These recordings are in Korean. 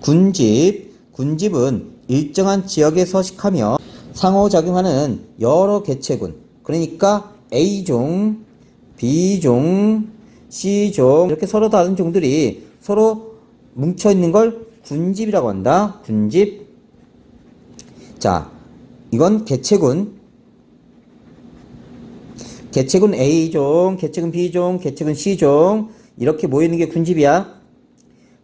군집은 일정한 지역에 서식하며 상호작용하는 여러 개체군, 그러니까 A종, B종, C종 이렇게 서로 다른 종들이 서로 뭉쳐있는 걸 군집이라고 한다. 군집. 자, 이건 개체군. 개체군 A종, 개체군 B종, 개체군 C종 이렇게 모이는 게 군집이야.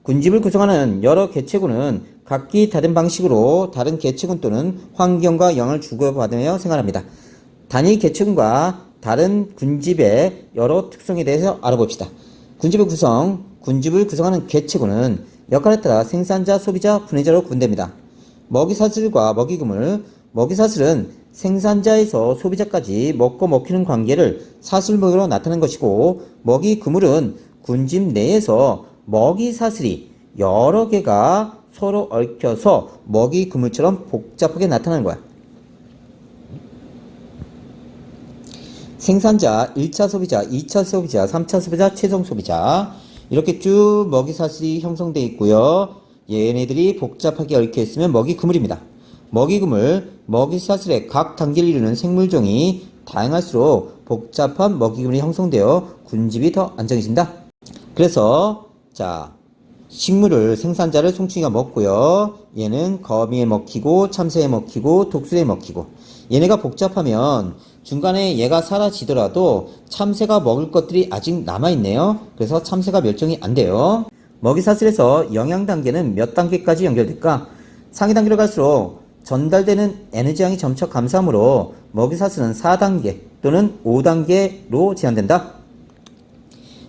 군집을 구성하는 여러 개체군은 각기 다른 방식으로 다른 개체군 또는 환경과 영향을 주고받으며 생활합니다. 단위 개체군과 다른 군집의 여러 특성에 대해서 알아봅시다. 군집을 구성하는 개체군은 역할에 따라 생산자, 소비자, 분해자로 구분됩니다. 먹이사슬과 먹이그물. 먹이사슬은 생산자에서 소비자까지 먹고 먹히는 관계를 사슬먹이로 나타낸 것이고, 먹이그물은 군집 내에서 먹이사슬이 여러 개가 서로 얽혀서 먹이그물처럼 복잡하게 나타나는 거야. 생산자, 1차 소비자, 2차 소비자, 3차 소비자, 최종 소비자 이렇게 쭉 먹이사슬이 형성되어 있고요. 얘네들이 복잡하게 얽혀 있으면 먹이그물입니다. 먹이그물, 먹이사슬의 각 단계를 이루는 생물종이 다양할수록 복잡한 먹이그물이 형성되어 군집이 더 안정해진다. 그래서 자, 식물을 생산자를 송충이가 먹고요. 얘는 거미에 먹히고 참새에 먹히고 독수리에 먹히고, 얘네가 복잡하면 중간에 얘가 사라지더라도 참새가 먹을 것들이 아직 남아있네요. 그래서 참새가 멸종이 안 돼요. 먹이사슬에서 영양 단계는 몇 단계까지 연결될까? 상위 단계로 갈수록 전달되는 에너지량이 점차 감소하므로 먹이사슬은 4단계 또는 5단계로 제한된다.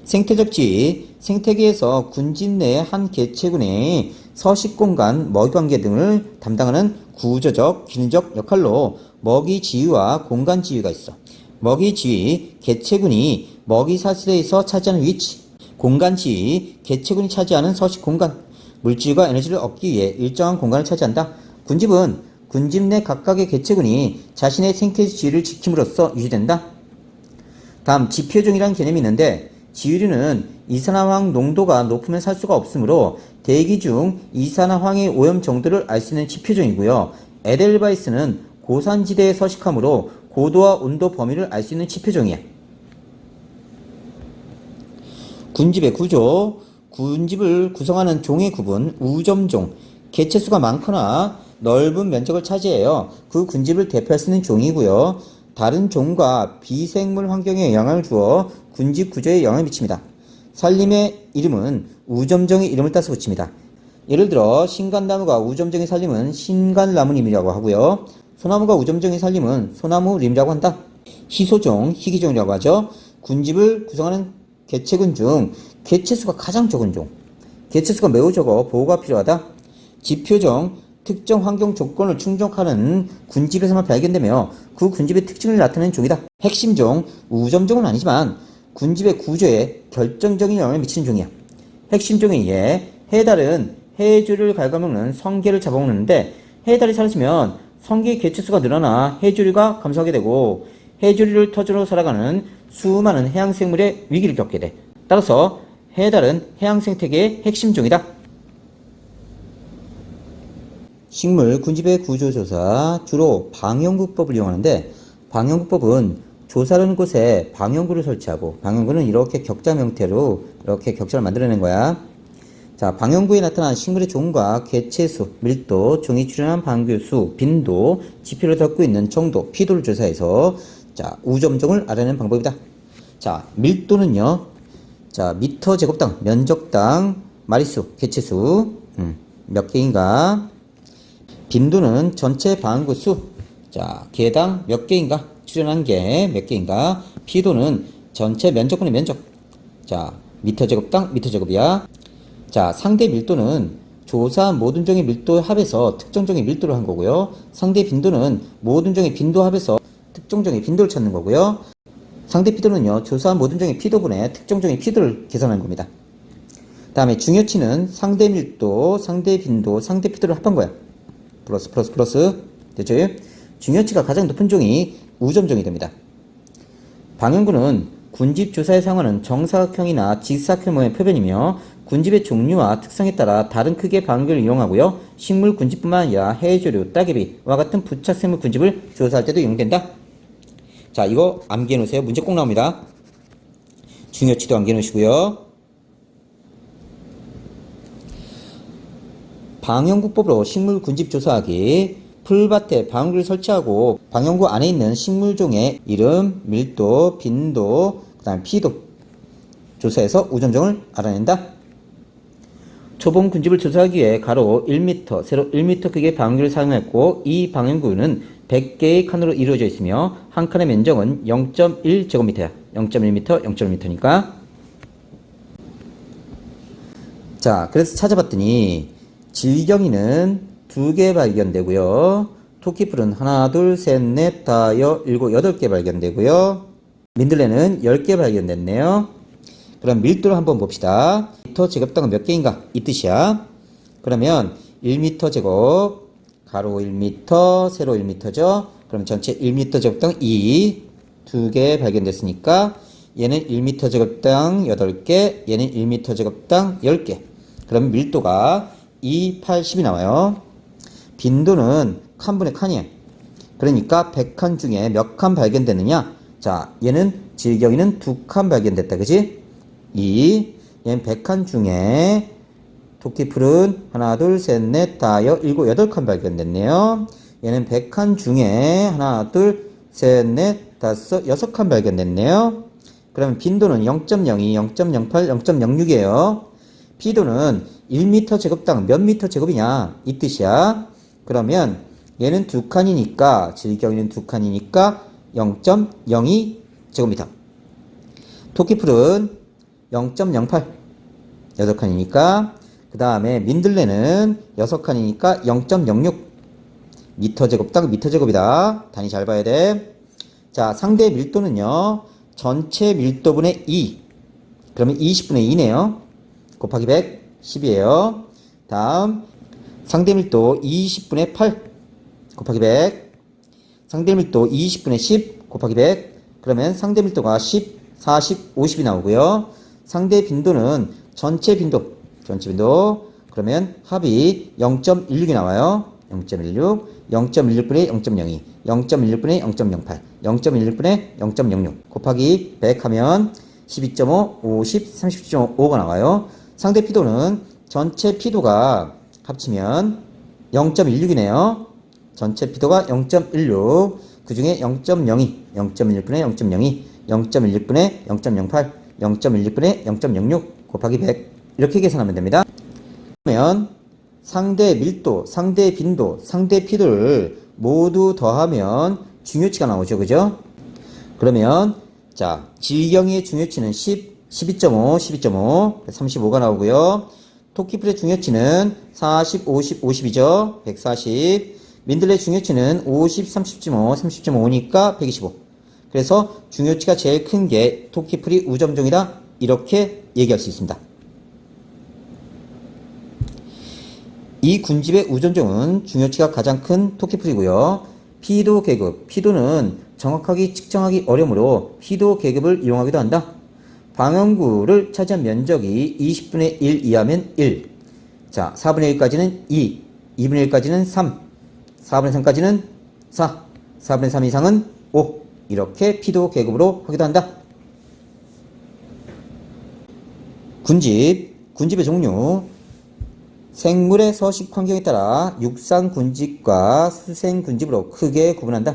생태적 지위, 생태계에서 군집 내의 한 개체군의 서식공간, 먹이관계 등을 담당하는 구조적, 기능적 역할로 먹이지위와 공간지위가 있어. 먹이지위, 개체군이 먹이사슬에서 차지하는 위치. 공간지위, 개체군이 차지하는 서식공간. 물질과 에너지를 얻기 위해 일정한 공간을 차지한다. 군집은 군집 내 각각의 개체군이 자신의 생태적 지위를 지킴으로써 유지된다. 다음, 지표종이라는 개념이 있는데, 지유류는 이산화황 농도가 높으면 살 수가 없으므로 대기 중 이산화황의 오염 정도를 알 수 있는 지표종이고요. 에델바이스는 고산지대에 서식하므로 고도와 온도 범위를 알 수 있는 지표종이야. 군집의 구조, 군집을 구성하는 종의 구분, 우점종, 개체수가 많거나 넓은 면적을 차지해요. 그 군집을 대표할 수 있는 종이고요. 다른 종과 비생물 환경에 영향을 주어 군집 구조에 영향을 미칩니다. 산림의 이름은 우점종의 이름을 따서 붙입니다. 예를 들어 신간나무가 우점종의 산림은 신간나무림이라고 하고요. 소나무가 우점종의 산림은 소나무림이라고 한다. 희소종, 희귀종이라고 하죠. 군집을 구성하는 개체군 중 개체수가 가장 적은 종. 개체수가 매우 적어 보호가 필요하다. 지표종, 특정 환경 조건을 충족하는 군집에서만 발견되며 그 군집의 특징을 나타내는 종이다. 핵심종, 우점종은 아니지만 군집의 구조에 결정적인 영향을 미치는 종이야. 핵심종의 예, 해달은 해조류를 갉아먹는 성게를 잡아먹는데, 해달이 사라지면 성게의 개체수가 늘어나 해조류가 감소하게 되고, 해조류를 터전으로 살아가는 수많은 해양생물의 위기를 겪게 돼. 따라서 해달은 해양생태계의 핵심종이다. 식물 군집의 구조조사, 주로 방연구법을 이용하는데, 방연구법은 조사하는 곳에 방연구를 설치하고, 방연구는 이렇게 격자 형태로 이렇게 격자를 만들어내는 거야. 자, 방연구에 나타난 식물의 종과 개체수, 밀도, 종이 출현한 방규수, 빈도, 지표를 갖고 있는 정도, 피도를 조사해서 자, 우점종을 알아내는 방법이다. 자, 밀도는요. 자, 미터 제곱당, 면적당, 마리수, 개체수 몇 개인가? 빈도는 전체 방구 수, 자, 개당 몇 개인가? 출현한 개 몇 개인가? 피도는 전체 면적분의 면적, 자, 미터 제곱당 미터 제곱이야. 자, 상대 밀도는 조사한 모든 종의 밀도 합해서 특정 종의 밀도를 한 거고요. 상대 빈도는 모든 종의 빈도 합해서 특정 종의 빈도를 찾는 거고요. 상대 피도는요, 조사한 모든 종의 피도분의 특정 종의 피도를 계산한 겁니다. 다음에 중요치는 상대 밀도, 상대 빈도, 상대 피도를 합한 거야. 플러스. 됐죠? 중요치가 가장 높은 종이 우점종이 됩니다. 방연구는 군집 조사에 사용하는 정사각형이나 직사각형 모양의 표변이며 군집의 종류와 특성에 따라 다른 크기의 방울을 이용하고요. 식물 군집뿐만 아니라 해조류, 따개비와 같은 부착생물 군집을 조사할 때도 이용된다. 자, 이거 암기해 놓으세요. 문제 꼭 나옵니다. 중요치도 암기해 놓으시고요. 방형구법으로 식물 군집 조사하기. 풀밭에 방울을 설치하고 방형구 안에 있는 식물종의 이름, 밀도, 빈도, 그 다음에 피도 조사해서 우전종을 알아낸다. 초본 군집을 조사하기 위해 가로 1m, 세로 1m 크기의 방울을 사용했고 이 방형구는 100개의 칸으로 이루어져 있으며 한 칸의 면적은 0.1제곱미터야. 0.1m, 0.1m니까. 자, 그래서 찾아봤더니 질경이는 2개 발견되고요. 토끼풀은 하나, 둘, 셋, 넷, 다, 일곱, 8개 발견되고요. 민들레는 10개 발견됐네요. 그럼 밀도를 한번 봅시다. 미터 제곱당은 몇 개인가? 이 뜻이야. 그러면 1m 제곱, 가로 1m, 세로 1m죠. 그럼 전체 1m 제곱당 2개 발견됐으니까 얘는 1m 제곱당 8개, 얘는 1m 제곱당 10개. 그럼 밀도가 2, 8, 10이 나와요. 빈도는 칸분의 칸이에요. 그러니까 100칸 중에 몇 칸 발견됐느냐? 자, 얘는 질경이는 2칸 발견됐다. 그지? 얘는 100칸 중에 토끼풀은 하나, 둘, 셋, 넷, 다, 일곱, 8칸 발견됐네요. 얘는 100칸 중에 하나, 둘, 셋, 넷, 다섯, 6칸 발견됐네요. 그러면 빈도는 0.02, 0.08, 0.06이에요. 피도는 1m 제곱당 몇 미터 제곱이냐? 이 뜻이야. 그러면 얘는 2칸이니까, 질경이는 2칸이니까 0.02 제곱미터. 토끼풀은 0.08, 8칸이니까. 그 다음에 민들레는 6칸이니까 0.06 미터 제곱당 미터 제곱이다. 단위 잘 봐야 돼. 자, 상대 밀도는요, 전체 밀도분의 2. 그러면 20분의 2네요. 곱하기 100, 10이에요. 다음, 상대 밀도 20분의 8 곱하기 100. 상대 밀도 20분의 10 곱하기 100. 그러면 상대 밀도가 10, 40, 50이 나오고요. 상대 빈도는 전체 빈도. 그러면 합이 0.16이 나와요. 0.16, 0.16분의 0.02, 0.16분의 0.08, 0.16분의 0.06 곱하기 100 하면 12.5, 50, 30.5가 나와요. 상대 피도는 전체 피도가 합치면 0.16이네요. 전체 피도가 0.16, 그 중에 0.02, 0.16분의 0.02, 0.16분의 0.08, 0.16분의 0.06 곱하기 100 이렇게 계산하면 됩니다. 그러면 상대 밀도, 상대 빈도, 상대 피도를 모두 더하면 중요치가 나오죠. 그죠? 그러면 자, 질경이의 중요치는 10, 12.5, 12.5, 35가 나오고요. 토끼풀의 중요치는 40, 50, 50이죠. 140. 민들레 중요치는 50, 30.5, 30.5니까 125. 그래서 중요치가 제일 큰 게 토끼풀이 우점종이다. 이렇게 얘기할 수 있습니다. 이 군집의 우점종은 중요치가 가장 큰 토끼풀이고요. 피도 계급, 피도는 정확하게 측정하기 어려우므로 피도 계급을 이용하기도 한다. 방형구를 차지한 면적이 20분의 1 이하면 1. 자, 4분의 1까지는 2, 2분의 1까지는 3, 4분의 3까지는 4, 4분의 3 이상은 5. 이렇게 피도 계급으로 하기도 한다. 군집의 종류. 생물의 서식 환경에 따라 육상 군집과 수생 군집으로 크게 구분한다.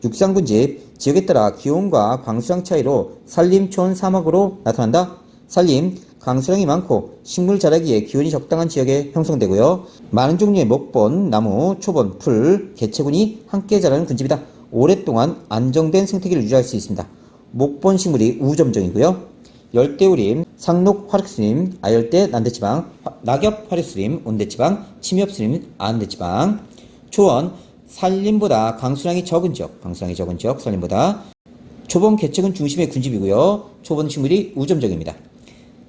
육상 군집, 지역에 따라 기온과 강수량 차이로 산림, 촌, 사막으로 나타난다. 산림, 강수량이 많고 식물 자라기에 기온이 적당한 지역에 형성되고요. 많은 종류의 목본, 나무, 초본, 풀, 개체군이 함께 자라는 군집이다. 오랫동안 안정된 생태계를 유지할 수 있습니다. 목본 식물이 우점종이고요. 열대우림, 상록 화력수림, 아열대 난대지방, 낙엽 화력수림, 온대지방, 침엽수림, 안대지방. 초원, 산림보다 강수량이 적은 지역, 산림보다. 초본 개척은 중심의 군집이고요. 초본 식물이 우점적입니다.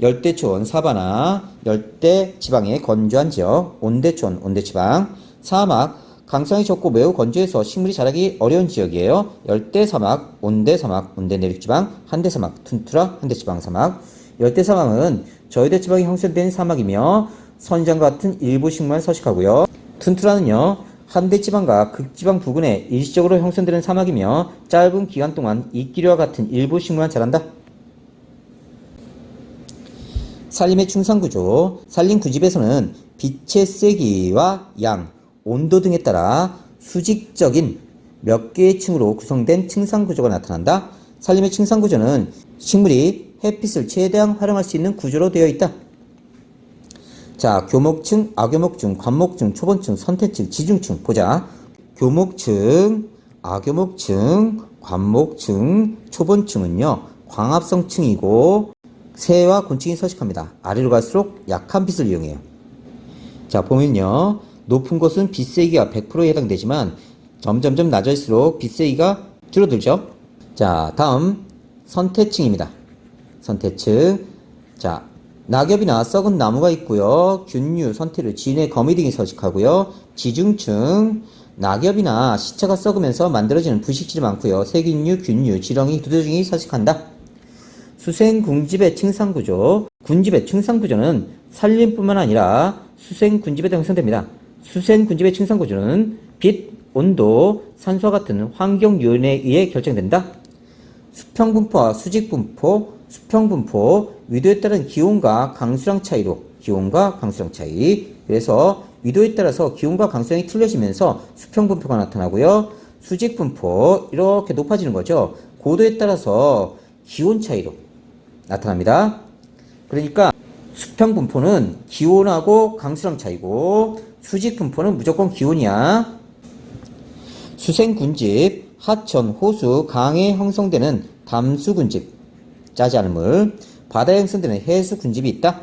열대초원, 사바나, 열대 지방의 건조한 지역, 온대초원, 온대지방. 사막, 강수량이 적고 매우 건조해서 식물이 자라기 어려운 지역이에요. 열대 사막, 온대 사막, 온대 내륙지방, 한대 사막, 툰트라, 한대 지방 사막. 열대 사막은 저희대 지방이 형성된 사막이며 선지장과 같은 일부 식물만 서식하고요. 툰트라는요, 한대 지방과 극지방 부근에 일시적으로 형성되는 사막이며 짧은 기간 동안 이끼류와 같은 일부 식물만 자란다. 산림의 충상구조. 산림 군집에서는 빛의 세기와 양, 온도 등에 따라 수직적인 몇 개의 층으로 구성된 층상구조가 나타난다. 산림의 층상구조는 식물이 햇빛을 최대한 활용할 수 있는 구조로 되어 있다. 자, 교목층, 아교목층, 관목층, 초본층, 선택층, 지중층 보자. 교목층, 아교목층, 관목층, 초본층은요, 광합성층이고 새와 곤충이 서식합니다. 아래로 갈수록 약한 빛을 이용해요. 자, 보면요, 높은 곳은 빛세기가 100%에 해당되지만 점점점 낮을수록 빛세기가 줄어들죠. 자, 다음 선택층입니다. 선택층. 자, 낙엽이나 썩은 나무가 있고요. 균류, 선태류, 진해, 거미 등이 서식하고요. 지중층. 낙엽이나 시체가 썩으면서 만들어지는 부식질이 많고요. 세균류, 균류, 지렁이, 두더 등이 서식한다. 수생군집의 층상구조. 군집의 층상구조는 산림뿐만 아니라 수생군집에도 형성됩니다. 수생군집의 층상구조는 빛, 온도, 산소와 같은 환경 요인에 의해 결정된다. 수평분포와 수직분포, 수평분포, 위도에 따른 기온과 강수량 차이로, 기온과 강수량 차이. 그래서 위도에 따라서 기온과 강수량이 틀려지면서 수평분포가 나타나고요. 수직분포, 이렇게 높아지는 거죠. 고도에 따라서 기온 차이로 나타납니다. 그러니까 수평분포는 기온하고 강수량 차이고 수직분포는 무조건 기온이야. 수생군집, 하천, 호수, 강에 형성되는 담수군집, 짜지 않은 물, 바다에 형성되는 해수군집이 있다.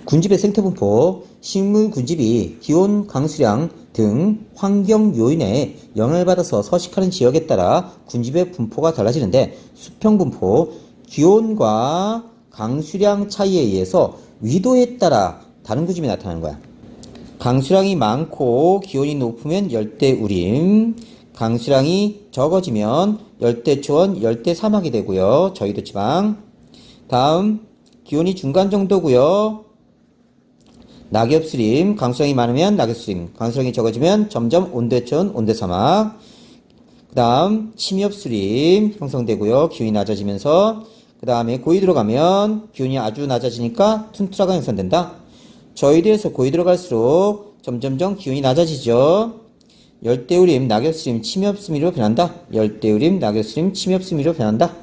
군집의 생태분포, 식물군집이 기온, 강수량 등 환경 요인에 영향을 받아서 서식하는 지역에 따라 군집의 분포가 달라지는데 수평분포, 기온과 강수량 차이에 의해서 위도에 따라 다른 군집이 나타나는 거야. 강수량이 많고 기온이 높으면 열대우림, 강수량이 적어지면 열대초원, 열대사막이 되고요. 저희도 지방. 다음 기온이 중간 정도고요. 낙엽수림, 강수량이 많으면 낙엽수림, 강수량이 적어지면 점점 온대초원, 온대사막. 그 다음 침엽수림 형성되고요. 기온이 낮아지면서. 그 다음에 고이 들어가면 기온이 아주 낮아지니까 툰트라가 형성된다. 저희대에서 고이 들어갈수록 점점점 기온이 낮아지죠. 열대우림, 낙엽수림, 침엽수미로 변한다. 열대우림, 낙엽수림, 침엽수미로 변한다.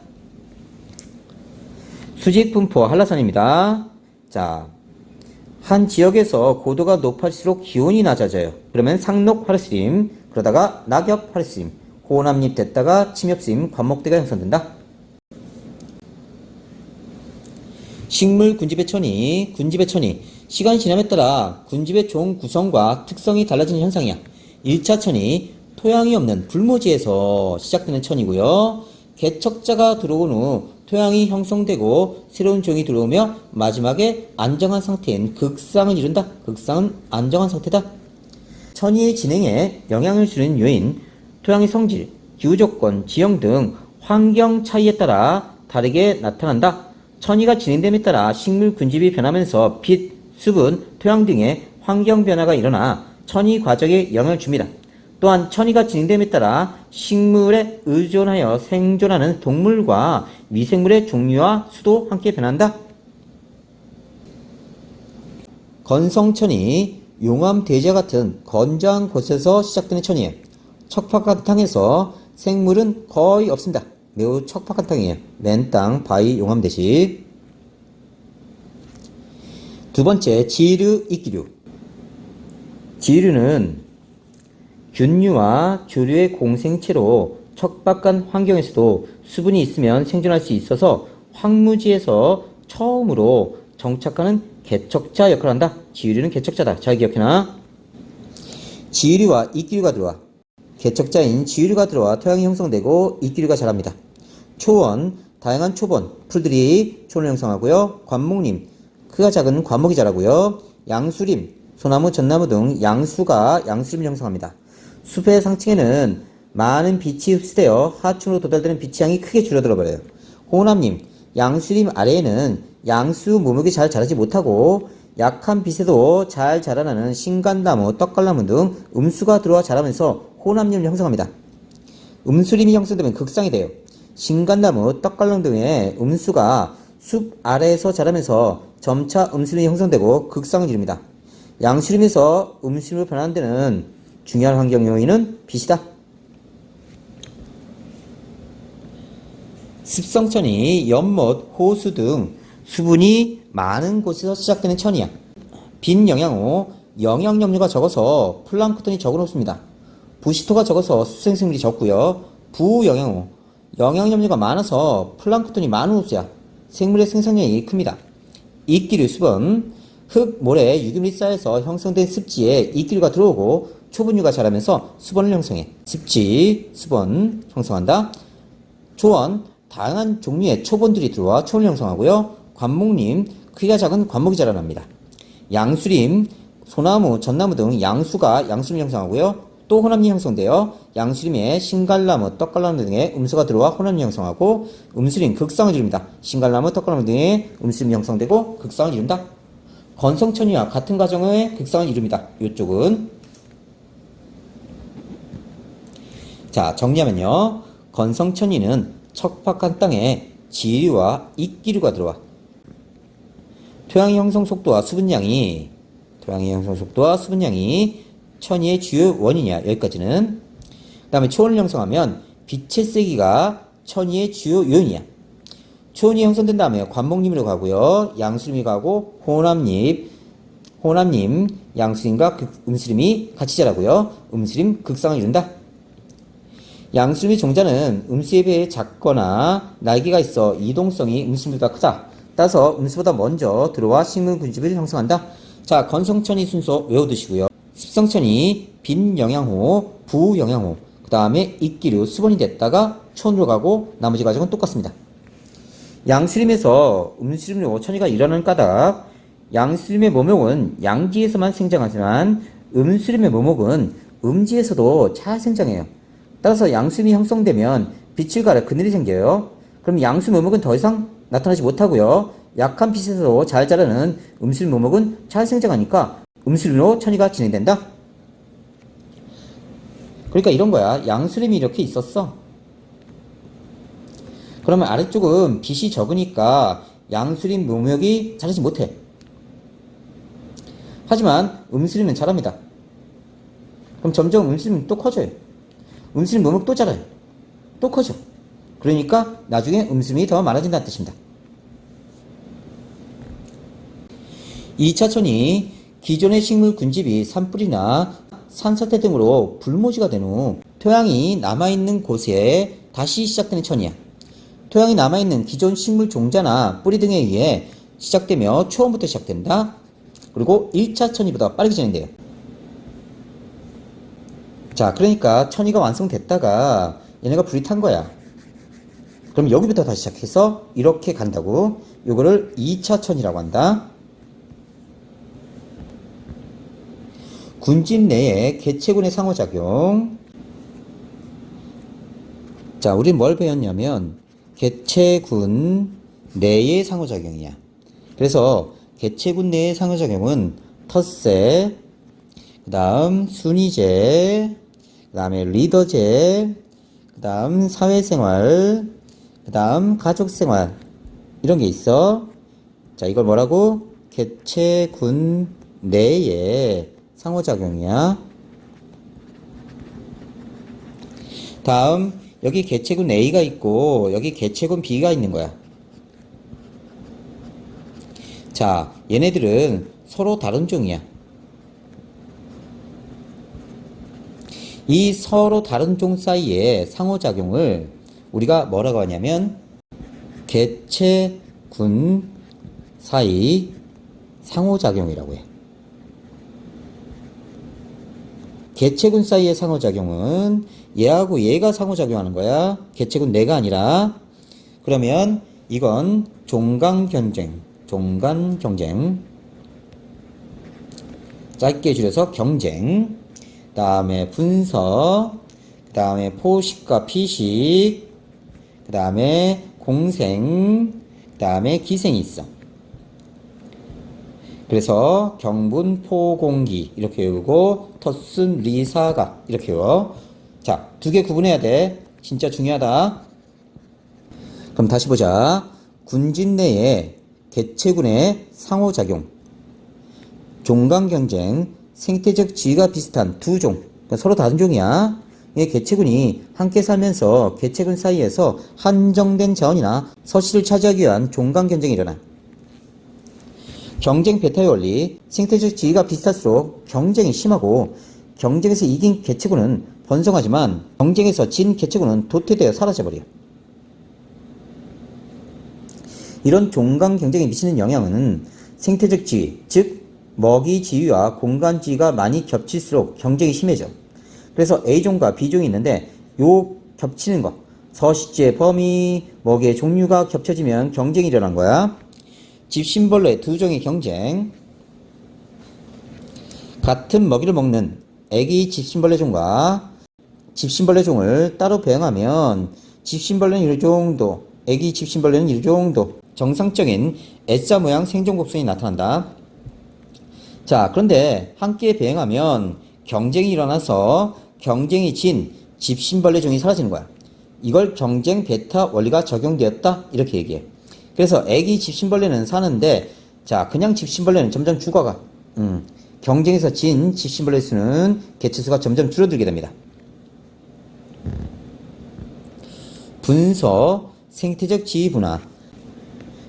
수직분포 한라산입니다. 자, 한 지역에서 고도가 높아질수록 기온이 낮아져요. 그러면 상록 화르스림, 그러다가 낙엽 화르스림, 호남잎 됐다가 침엽수림, 관목대가 형성된다. 식물 군집의 천이, 군집의 천이. 시간이 지남에 따라 군집의 종 구성과 특성이 달라지는 현상이야. 1차 천이 토양이 없는 불모지에서 시작되는 천이고요. 개척자가 들어온 후 토양이 형성되고 새로운 종이 들어오며 마지막에 안정한 상태인 극상을 이룬다. 극상은 안정한 상태다. 천이의 진행에 영향을 주는 요인, 토양의 성질, 기후조건, 지형 등 환경 차이에 따라 다르게 나타난다. 천이가 진행됨에 따라 식물 군집이 변하면서 빛, 수분, 토양 등의 환경 변화가 일어나 천이 과정에 영향을 줍니다. 또한 천이가 진행됨에 따라 식물에 의존하여 생존하는 동물과 미생물의 종류와 수도 함께 변한다. 건성천이 용암 대지와 같은 건조한 곳에서 시작되는 천이에요. 척박한 땅에서 생물은 거의 없습니다. 매우 척박한 땅이에요. 맨땅, 바위, 용암 대지. 두 번째, 지류, 이끼류. 지류는 균류와 조류의 공생체로 척박한 환경에서도 수분이 있으면 생존할 수 있어서 황무지에서 처음으로 정착하는 개척자 역할을 한다. 지류는 개척자다. 잘 기억해놔. 지류와 이끼류가 들어와. 개척자인 지류가 들어와 토양이 형성되고 이끼류가 자랍니다. 초원, 다양한 초본, 풀들이 초원을 형성하고요. 관목림, 크가 작은 관목이 자라고요. 양수림, 소나무, 전나무 등 양수가 양수림을 형성합니다. 숲의 상층에는 많은 빛이 흡수되어 하층으로 도달되는 빛의 양이 크게 줄어들어 버려요. 호남님, 양수림 아래에는 양수 모목이 잘 자라지 못하고 약한 빛에도 잘 자라나는 신간나무, 떡갈나무 등 음수가 들어와 자라면서 호남림을 형성합니다. 음수림이 형성되면 극상이 돼요. 신간나무, 떡갈나무 등의 음수가 숲 아래에서 자라면서 점차 음수림이 형성되고 극상을 이룹니다. 양수림에서 음수림으로 변하는 데는 중요한 환경 요인은 빛이다. 습성천이 연못, 호수 등 수분이 많은 곳에서 시작되는 천이야. 빈 영양호, 영양염료가 적어서 플랑크톤이 적은 호수입니다. 부시토가 적어서 수생생물이 적고요. 부영양호, 영양염료가 많아서 플랑크톤이 많은 호수야. 생물의 생산량이 큽니다. 이끼류 수분, 흙, 모래, 유기물이 쌓여서 형성된 습지에 이끼류가 들어오고 초분류가 자라면서 수분을 형성해. 습지, 수분 형성한다. 조원, 다양한 종류의 초본들이 들어와 초원을 형성하고요. 관목림, 크기가 작은 관목이 자라납니다. 양수림, 소나무, 전나무 등 양수가 양수림을 형성하고요. 또 호남림이 형성되어 양수림에 신갈나무, 떡갈나무 등의 음수가 들어와 호남림이 형성하고 음수림, 극상을 이룹니다. 신갈나무, 떡갈나무 등의 음수림이 형성되고 극상을 이룬다. 건성천이와 같은 과정의 극상을 이룹니다. 이쪽은. 자, 정리하면요. 건성천이는 척박한 땅에 지류와 이끼류가 들어와 토양의 형성 속도와 수분량이 천이의 주요 원인이야. 여기까지는. 그 다음에 초원을 형성하면 빛의 세기가 천이의 주요 요인이야. 초원이 형성된 다음에 관목림으로 가고요. 양수림이 가고 호남림, 양수림과 음수림이 같이 자라고요. 음수림 극상을 이룬다. 양수림의 종자는 음수에 비해 작거나 날개가 있어 이동성이 음수보다 크다. 따라서 음수보다 먼저 들어와 식물 군집을 형성한다. 자, 건성천이 순서 외워두시고요. 습성천이 빈영양호, 부영양호, 그 다음에 이끼류, 수분이 됐다가 초원으로 가고 나머지 과정은 똑같습니다. 양수림에서 음수림으로 천이가 일어나는 까닭. 양수림의 모목은 양지에서만 생장하지만 음수림의 모목은 음지에서도 잘 생장해요. 따라서 양수림이 형성되면 빛을 가려 그늘이 생겨요. 그럼 양수 모목은 더 이상 나타나지 못하고요. 약한 빛에서도 잘 자라는 음수림 모목은 잘 생장하니까 음수림으로 천이가 진행된다. 그러니까 이런 거야. 양수림이 이렇게 있었어. 그러면 아래쪽은 빛이 적으니까 양수림 모목이 자라지 못해. 하지만 음수림은 자랍니다. 그럼 점점 음수림은 또 커져요. 음수림 모목 또 자라요. 또 커져. 그러니까 나중에 음수림이 더 많아진다는 뜻입니다. 2차천이 기존의 식물 군집이 산불이나 산사태 등으로 불모지가 된 후 토양이 남아있는 곳에 다시 시작되는 천이야. 토양이 남아있는 기존 식물 종자나 뿌리 등에 의해 시작되며 초원부터 시작된다. 그리고 1차 천이보다 빠르게 진행돼요. 자, 그러니까 천이가 완성됐다가 얘네가 불이 탄 거야. 그럼 여기부터 다시 시작해서 이렇게 간다고. 요거를 2차 천이라고 한다. 군집 내의 개체군의 상호작용. 자, 우린 뭘 배웠냐면 개체군 내의 상호작용이야. 그래서 개체군 내의 상호작용은 텃세, 그 다음 순위제, 그 다음에 리더제, 그 다음 사회생활, 그 다음 가족생활, 이런 게 있어. 자, 이걸 뭐라고? 개체군 내의 상호작용이야. 다음, 여기 개체군 A가 있고 여기 개체군 B가 있는 거야. 자, 얘네들은 서로 다른 종이야. 이 서로 다른 종 사이의 상호작용을 우리가 뭐라고 하냐면 개체군 사이 상호작용이라고 해. 개체군 사이의 상호작용은 얘하고 얘가 상호작용하는 거야. 개체군 내가 아니라. 그러면 이건 종간경쟁. 자, 짧게 줄여서 경쟁, 그 다음에 분서, 그 다음에 포식과 피식, 그 다음에 공생, 그 다음에 기생이 있어. 그래서 경분, 포공기 이렇게 외우고 텃순, 리사가 이렇게 외워. 자, 두 개 구분해야 돼. 진짜 중요하다. 그럼 다시 보자. 군진 내의 개체군의 상호작용, 종강경쟁, 생태적 지위가 비슷한 두 종, 그러니까 서로 다른 종이야. 이 개체군이 함께 살면서 개체군 사이에서 한정된 자원이나 서식을 차지하기 위한 종강경쟁이 일어나. 경쟁 베타의 원리, 생태적 지위가 비슷할수록 경쟁이 심하고 경쟁에서 이긴 개체군은 번성하지만 경쟁에서 진 개체군은 도태되어 사라져버려. 이런 종강 경쟁에 미치는 영향은 생태적 지위, 즉 먹이 지위와 공간 지위가 많이 겹칠수록 경쟁이 심해져. 그래서 A종과 B종이 있는데 요 겹치는 거, 서식지의 범위, 먹이의 종류가 겹쳐지면 경쟁이 일어난 거야. 집신벌레 두 종의 경쟁. 같은 먹이를 먹는 애기 집신벌레 종과 집신벌레 종을 따로 배양하면 집신벌레는 이 정도, 애기 집신벌레는 이 정도 정상적인 S자 모양 생존 곡선이 나타난다. 자, 그런데 함께 배양하면 경쟁이 일어나서 경쟁이 진 집신벌레 종이 사라지는 거야. 이걸 경쟁 베타 원리가 적용되었다 이렇게 얘기해. 그래서 애기 집신벌레는 사는데, 자, 그냥 집신벌레는 점점 죽어가. 경쟁에서 진 집신벌레 수는 개체수가 점점 줄어들게 됩니다. 분서, 생태적 지위 분화.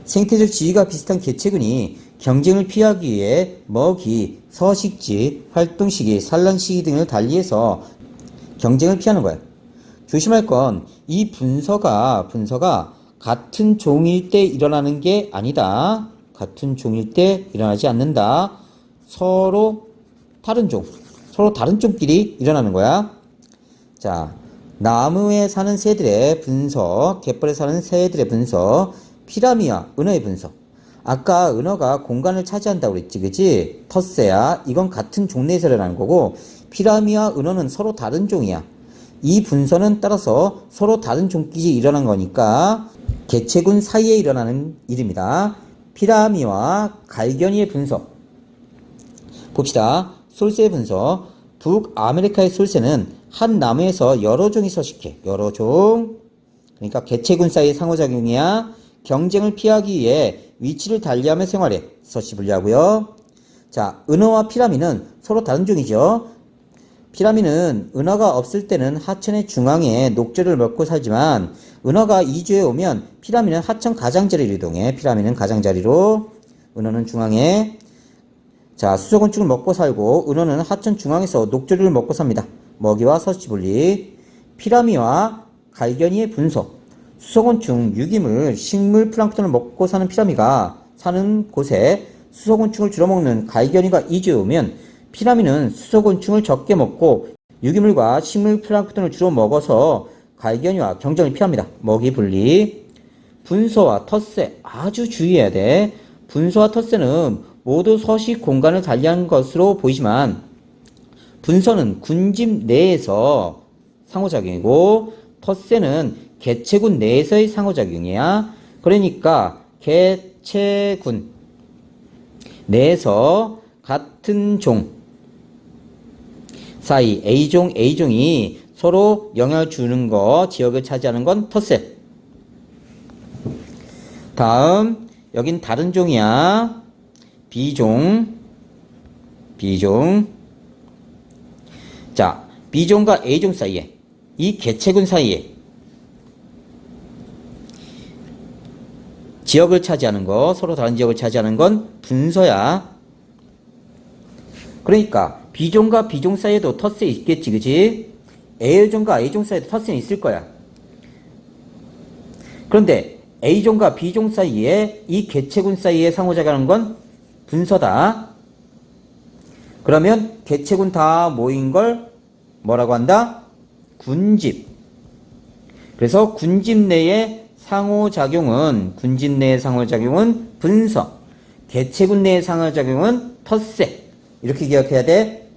생태적 지위가 비슷한 개체군이 경쟁을 피하기 위해 먹이, 서식지, 활동시기, 산란시기 등을 달리해서 경쟁을 피하는 거야. 조심할 건 이 분서가 같은 종일 때 일어나는 게 아니다. 같은 종일 때 일어나지 않는다. 서로 다른 종끼리 일어나는 거야. 자, 나무에 사는 새들의 분서, 갯벌에 사는 새들의 분서, 피라미와 은어의 분서. 아까 은어가 공간을 차지한다고 그랬지, 그지? 텃새야. 이건 같은 종내에서 일어나는 거고, 피라미와 은어는 서로 다른 종이야. 이 분서는 따라서 서로 다른 종끼리 일어난 거니까 개체군 사이에 일어나는 일입니다. 피라미와 갈견이의 분서. 봅시다. 솔새의 분서. 북아메리카의 솔새는 한 나무에서 여러 종이 서식해. 여러 종. 그러니까 개체군 사이의 상호작용이야. 경쟁을 피하기 위해 위치를 달리하며 생활해. 서식 분류하고요. 자, 은어와 피라미는 서로 다른 종이죠. 피라미는 은어가 없을 때는 하천의 중앙에 녹조를 먹고 살지만 은어가 이주해 오면 피라미는 하천 가장자리로 이동해. 피라미는 가장자리로, 은어는 중앙에. 자, 수소곤충을 먹고 살고 은어는 하천 중앙에서 녹조류를 먹고 삽니다. 먹이와 서식 분리. 피라미와 갈견이의 분서. 수소곤충, 유기물, 식물, 플랑크톤을 먹고 사는 피라미가 사는 곳에 수소곤충을 주로 먹는 갈견이가 이주해 오면 피라미는 수소곤충을 적게 먹고 유기물과 식물, 플랑크톤을 주로 먹어서 갈견이와 경쟁을 피합니다. 먹이 분리. 분서와 텃새 아주 주의해야 돼. 분서와 텃새는 모두 서식 공간을 달리하는 것으로 보이지만 분서는 군집 내에서 상호작용이고 텃새는 개체군 내에서의 상호작용이야. 그러니까 개체군 내에서 같은 종 사이 A종이 서로 영향을 주는 거, 지역을 차지하는 건 텃새. 다음, 여긴 다른 종이야. B종. 자, B종과 A종 사이에, 이 개체군 사이에 지역을 차지하는 거, 서로 다른 지역을 차지하는 건 분서야. 그러니까 B종과 B종 사이에도 텃새 있겠지, 그치? A종과 A종 사이에도 텃새는 있을 거야. 그런데 A종과 B종 사이에 이 개체군 사이에 상호작용하는 건 분서다. 그러면 개체군 다 모인 걸 뭐라고 한다? 군집. 그래서 군집 내의 상호작용은 분서. 개체군 내의 상호작용은 텃새. 이렇게 기억해야 돼.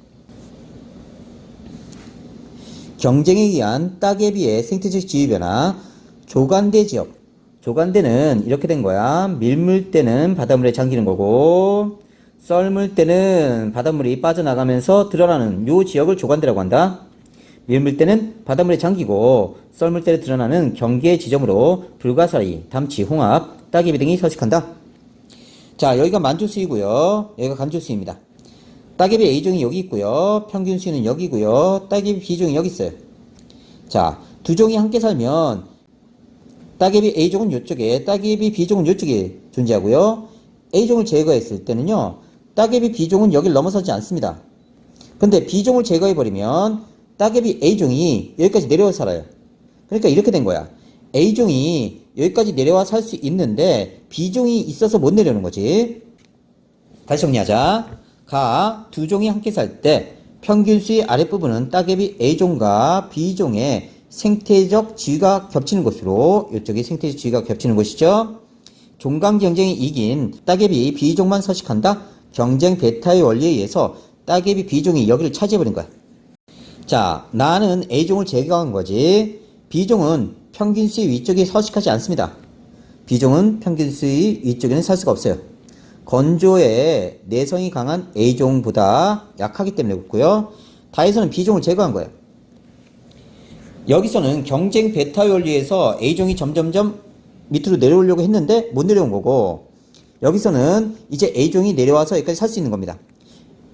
경쟁에 의한 땅에 비해 생태적 지위변화, 조간대 지역. 조간대는 이렇게 된 거야. 밀물 때는 바닷물에 잠기는 거고, 썰물 때는 바닷물이 빠져나가면서 드러나는 요 지역을 조간대라고 한다. 밀물 때는 바닷물에 잠기고, 썰물 때는 드러나는 경계 지점으로 불가사리, 담치, 홍합, 따개비 등이 서식한다. 자, 여기가 만조수이고요. 여기가 간조수입니다. 따개비 A종이 여기 있고요. 평균 수는 여기고요. 따개비 B종이 여기 있어요. 자, 두 종이 함께 살면 따개비 A종은 이쪽에, 따개비 B종은 이쪽에 존재하고요. A종을 제거했을 때는요, 따개비 B종은 여기를 넘어서지 않습니다. 근데 B종을 제거해버리면 따개비 A종이 여기까지 내려와 살아요. 그러니까 이렇게 된 거야. A종이 여기까지 내려와 살 수 있는데 B종이 있어서 못 내려오는 거지. 다시 정리하자. 두 종이 함께 살 때 평균수의 아랫부분은 따개비 A종과 B종의 생태적 지위가 겹치는 곳으로, 이쪽이 생태적 지위가 겹치는 곳이죠. 종간 경쟁이 이긴 따개비 B종만 서식한다. 경쟁 베타의 원리에 의해서 따개비 B종이 여기를 차지해버린 거야. 자, 나는 A종을 제거한 거지. B종은 평균수의 위쪽에 서식하지 않습니다. B종은 평균수의 위쪽에는 살 수가 없어요. 건조에 내성이 강한 A종보다 약하기 때문에 그렇고요. 다에서는 B종을 제거한 거예요. 여기서는 경쟁 베타 원리에서 A종이 점점점 밑으로 내려오려고 했는데 못 내려온 거고, 여기서는 이제 A종이 내려와서 여기까지 살 수 있는 겁니다.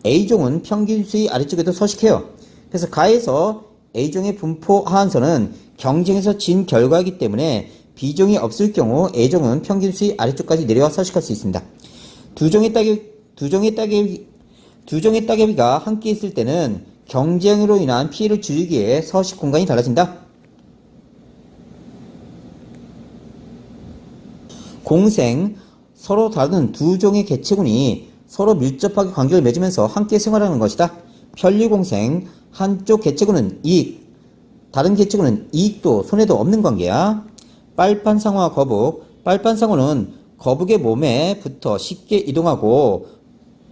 A종은 평균수의 아래쪽에도 서식해요. 그래서 가에서 A종의 분포 하한선은 경쟁에서 진 결과이기 때문에 B종이 없을 경우 A종은 평균수의 아래쪽까지 내려와 서식할 수 있습니다. 두 종의 따개비가 함께 있을 때는 경쟁으로 인한 피해를 줄이기 위해 서식 공간이 달라진다. 공생, 서로 다른 두 종의 개체군이 서로 밀접하게 관계를 맺으면서 함께 생활하는 것이다. 편리공생, 한쪽 개체군은 이익, 다른 개체군은 이익도 손해도 없는 관계야. 빨판상어와 거북, 빨판상어는 거북의 몸에 붙어 쉽게 이동하고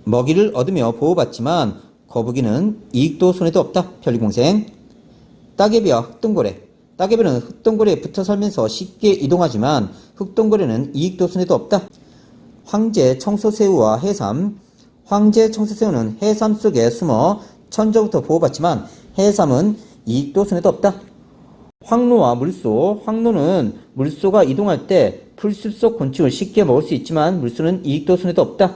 먹이를 얻으며 보호받지만 거북이는 이익도 손해도 없다. 편리공생. 따개비와 흑동고래, 따개비는 흑동고래에 붙어 살면서 쉽게 이동하지만 흑동고래는 이익도 손해도 없다. 황제 청소새우와 해삼, 황제 청소새우는 해삼 속에 숨어 천적부터 보호받지만 해삼은 이익도 손해도 없다. 황노와 물소, 황노는 물소가 이동할 때 풀숲 속 곤충을 쉽게 먹을 수 있지만 물소는 이익도 손해도 없다.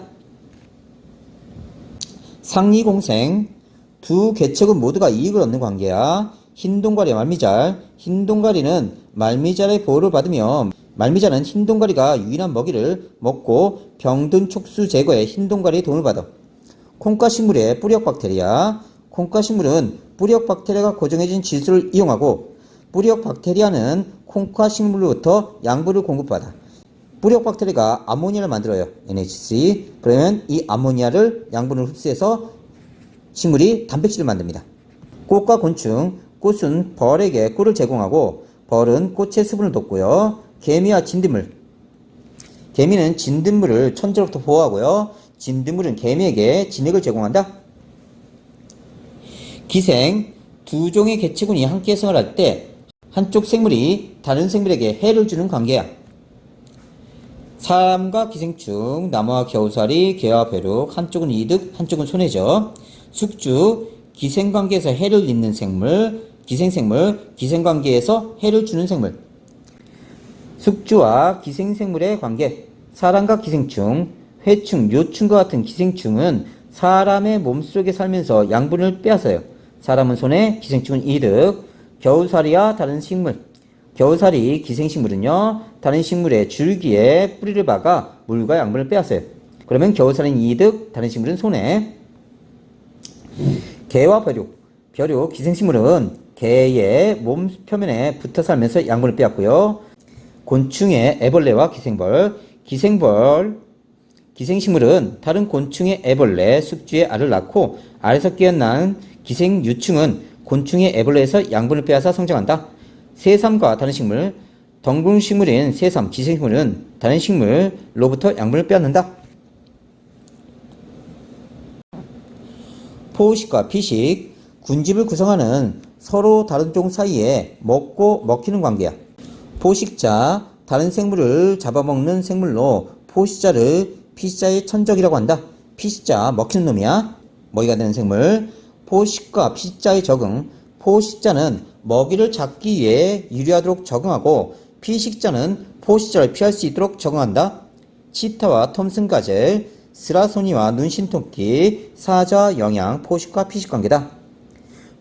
상리공생, 두 개척은 모두가 이익을 얻는 관계야. 흰동가리, 말미잘, 흰동가리는 말미잘의 보호를 받으며 말미잘은 흰동가리가 유인한 먹이를 먹고 병든 촉수 제거에 흰동가리의 도움을 받아. 콩가식물의 뿌리역박테리아, 콩가식물은 뿌리역박테리아가 고정해진 질소를 이용하고 뿌리역박테리아는 콩가식물로부터 양분을 공급받아. 뿌리역박테리아가 암모니아를 만들어요. NH3. 그러면 이 암모니아를 양분을 흡수해서 식물이 단백질을 만듭니다. 꽃과 곤충, 꽃은 벌에게 꿀을 제공하고 벌은 꽃의 수분을 돋고요. 개미와 진딧물, 개미는 진딧물을 천적으로부터 보호하고요. 진딧물은 개미에게 진액을 제공한다. 기생, 두 종의 개체군이 함께 생활할 때 한쪽 생물이 다른 생물에게 해를 주는 관계야. 사람과 기생충, 나무와 겨우살이, 개와 벼룩, 한쪽은 이득, 한쪽은 손해죠. 숙주, 기생관계에서 해를 입는 생물, 기생생물, 기생관계에서 해를 주는 생물. 숙주와 기생생물의 관계, 사람과 기생충, 회충, 요충과 같은 기생충은 사람의 몸속에 살면서 양분을 빼앗아요. 사람은 손해, 기생충은 이득. 겨우살이와 다른 식물, 겨우살이 기생식물은요, 다른 식물의 줄기에 뿌리를 박아 물과 양분을 빼앗아요. 그러면 겨우살이는 이득, 다른 식물은 손해. 개와 벼룩, 벼룩, 기생식물은 개의 몸 표면에 붙어 살면서 양분을 빼앗고요. 곤충의 애벌레와 기생벌, 기생식물은 다른 곤충의 애벌레, 숙주의 알을 낳고 알에서 깨어난 기생유충은 곤충의 애벌레에서 양분을 빼앗아 성장한다. 새삼과 다른 식물, 덩굴식물인 새삼, 기생식물은 다른 식물로부터 양분을 빼앗는다. 포식과 피식, 군집을 구성하는 서로 다른 종 사이에 먹고 먹히는 관계야. 포식자, 다른 생물을 잡아먹는 생물로 포식자를 피식자의 천적이라고 한다. 피식자, 먹히는 놈이야. 먹이가 되는 생물. 포식과 피식자의 적응. 포식자는 먹이를 잡기 위해 유리하도록 적응하고 피식자는 포식자를 피할 수 있도록 적응한다. 치타와 톰슨 가젤, 스라소니와 눈신토끼, 사자, 영양, 포식과 피식 관계다.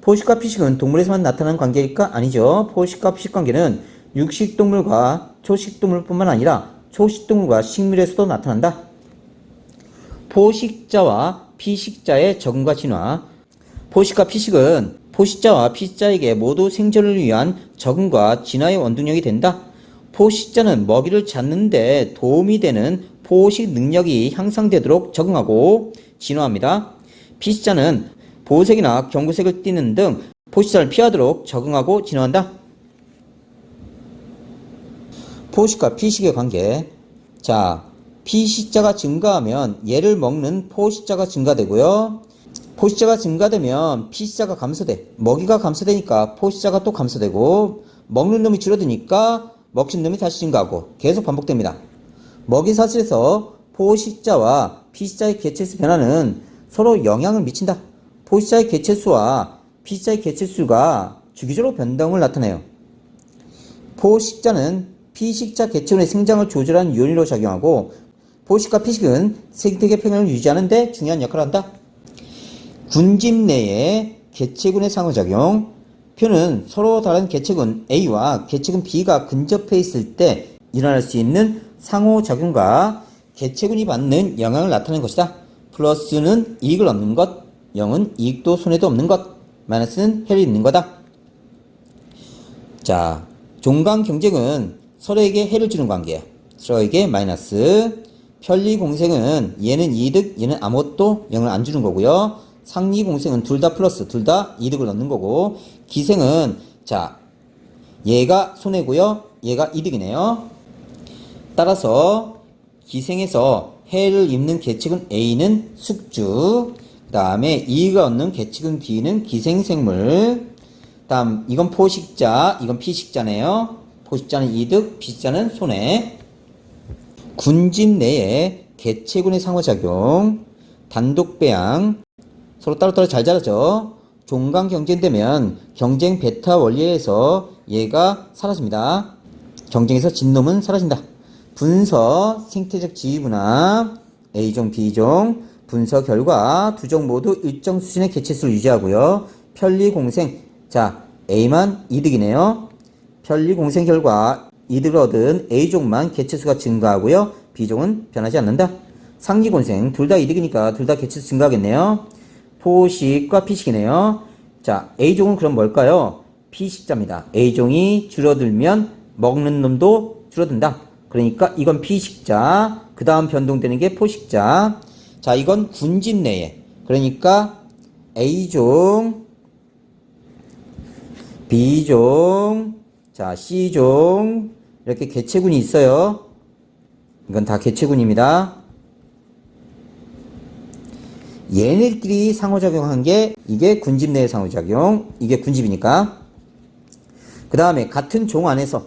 포식과 피식은 동물에서만 나타나는 관계일까? 아니죠. 포식과 피식 관계는 육식동물과 초식동물뿐만 아니라 초식동물과 식물에서도 나타난다. 포식자와 피식자의 적응과 진화. 포식과 피식은 포식자와 피식자에게 모두 생존을 위한 적응과 진화의 원동력이 된다. 포식자는 먹이를 찾는 데 도움이 되는 포식 능력이 향상되도록 적응하고 진화합니다. 피식자는 보호색이나 경고색을 띠는 등 포식자를 피하도록 적응하고 진화한다. 포식과 피식의 관계. 자, 피식자가 증가하면 얘를 먹는 포식자가 증가되고요. 포식자가 증가되면 피식자가 감소돼. 먹이가 감소되니까 포식자가 또 감소되고, 먹는 놈이 줄어드니까 먹힌 놈이 다시 증가하고 계속 반복됩니다. 먹이 사슬에서 포식자와 피식자의 개체수 변화는 서로 영향을 미친다. 포식자의 개체수와 피식자의 개체수가 주기적으로 변동을 나타내요. 포식자는 피식자 개체군의 생장을 조절하는 요인으로 작용하고, 포식과 피식은 생태계 평형을 유지하는 데 중요한 역할을 한다. 군집 내의 개체군의 상호작용. 표는 서로 다른 개체군 A와 개체군 B가 근접해 있을 때 일어날 수 있는 상호작용과 개체군이 받는 영향을 나타내는 것이다. 플러스는 이익을 얻는 것, 0은 이익도 손해도 없는 것, 마이너스는 해를 입는 거다. 자, 종강 경쟁은 서로에게 해를 주는 관계야. 서로에게 마이너스. 편리 공생은 얘는 이득, 얘는 아무것도 0을 안 주는 거고요. 상리 공생은 둘 다 플러스, 둘 다 이득을 얻는 거고, 기생은 자, 얘가 손해고요, 얘가 이득이네요. 따라서 기생에서 해를 입는 개체군 A는 숙주, 그 다음에 이익을 얻는 개체군 B는 기생생물, 다음 이건 포식자, 이건 피식자네요. 포식자는 이득, 피식자는 손해. 군집 내에 개체군의 상호작용. 단독 배양. 서로 따로따로 잘 자라죠. 종강 경쟁되면 경쟁 베타 원리에 의해서 얘가 사라집니다. 경쟁에서 진 놈은 사라진다. 분서, 생태적 지위분화, A종, B종, 분서 결과 두 종 모두 일정 수준의 개체수를 유지하고요. 편리 공생, 자, A만 이득이네요. 편리 공생 결과 이득을 얻은 A종만 개체수가 증가하고요. B종은 변하지 않는다. 상리 공생, 둘 다 이득이니까 둘 다 개체수 증가하겠네요. 포식과 피식이네요. 자, A종은 그럼 뭘까요? 피식자입니다. A종이 줄어들면 먹는 놈도 줄어든다. 그러니까 이건 피식자, 그 다음 변동되는 게 포식자. 자, 이건 군집 내에. 그러니까 A종, B종, 자, C종, 이렇게 개체군이 있어요. 이건 다 개체군입니다. 얘네들끼리 상호작용한 게 이게 군집 내의 상호작용, 이게 군집이니까. 그 다음에 같은 종 안에서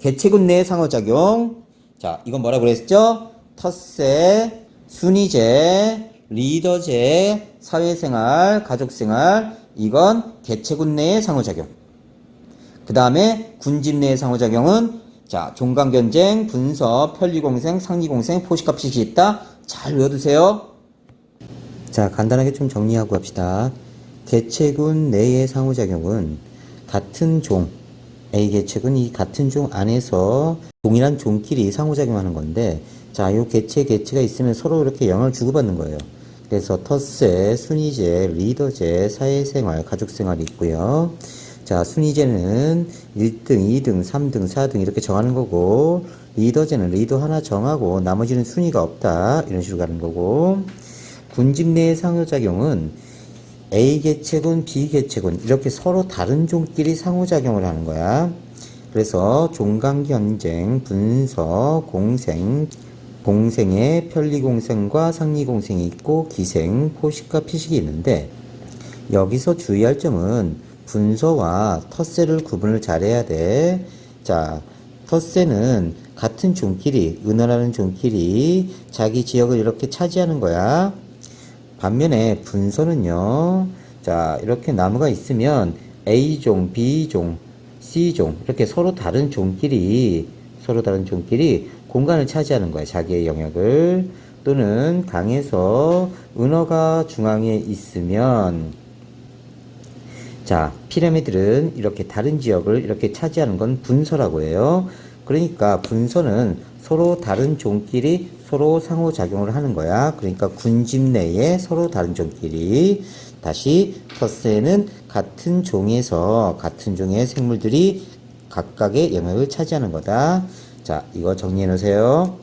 개체군 내의 상호작용. 자, 이건 뭐라고 그랬죠? 텃세, 순위제, 리더제, 사회생활, 가족생활. 이건 개체군 내의 상호작용. 그 다음에 군집 내의 상호작용은 자, 종강경쟁, 분서, 편리공생, 상리공생, 포식과 피식이 있다. 잘 외워두세요. 자, 간단하게 좀 정리하고 합시다. 개체군 내의 상호작용은 같은 종, A 개체군 이 같은 종 안에서 동일한 종끼리 상호작용하는 건데, 자, 요 개체가 있으면 서로 이렇게 영향을 주고받는 거예요. 그래서 텃세, 순위제, 리더제, 사회생활, 가족생활이 있고요. 자, 순위제는 1등, 2등, 3등, 4등 이렇게 정하는 거고, 리더제는 리더 하나 정하고 나머지는 순위가 없다. 이런 식으로 가는 거고, 군집 내의 상호작용은 A 개체군, B 개체군 이렇게 서로 다른 종끼리 상호작용을 하는 거야. 그래서 종강경쟁, 분서, 공생, 공생에 편리공생과 상리공생이 있고 기생, 포식과 피식이 있는데, 여기서 주의할 점은 분서와 텃새를 구분을 잘해야 돼. 자, 텃새는 같은 종끼리, 은어라는 종끼리 자기 지역을 이렇게 차지하는 거야. 반면에 분서는요, 자, 이렇게 나무가 있으면 A종, B종, C종, 이렇게 서로 다른 종끼리 공간을 차지하는 거야, 자기의 영역을. 또는 강에서 은어가 중앙에 있으면, 자, 피라미드는 이렇게 다른 지역을 이렇게 차지하는 건 분서라고 해요. 그러니까 분서는 서로 다른 종끼리 서로 상호작용을 하는 거야. 그러니까 군집 내에 서로 다른 종끼리. 다시 텃새는 같은 종에서 같은 종의 생물들이 각각의 영역을 차지하는 거다. 자, 이거 정리해 놓으세요.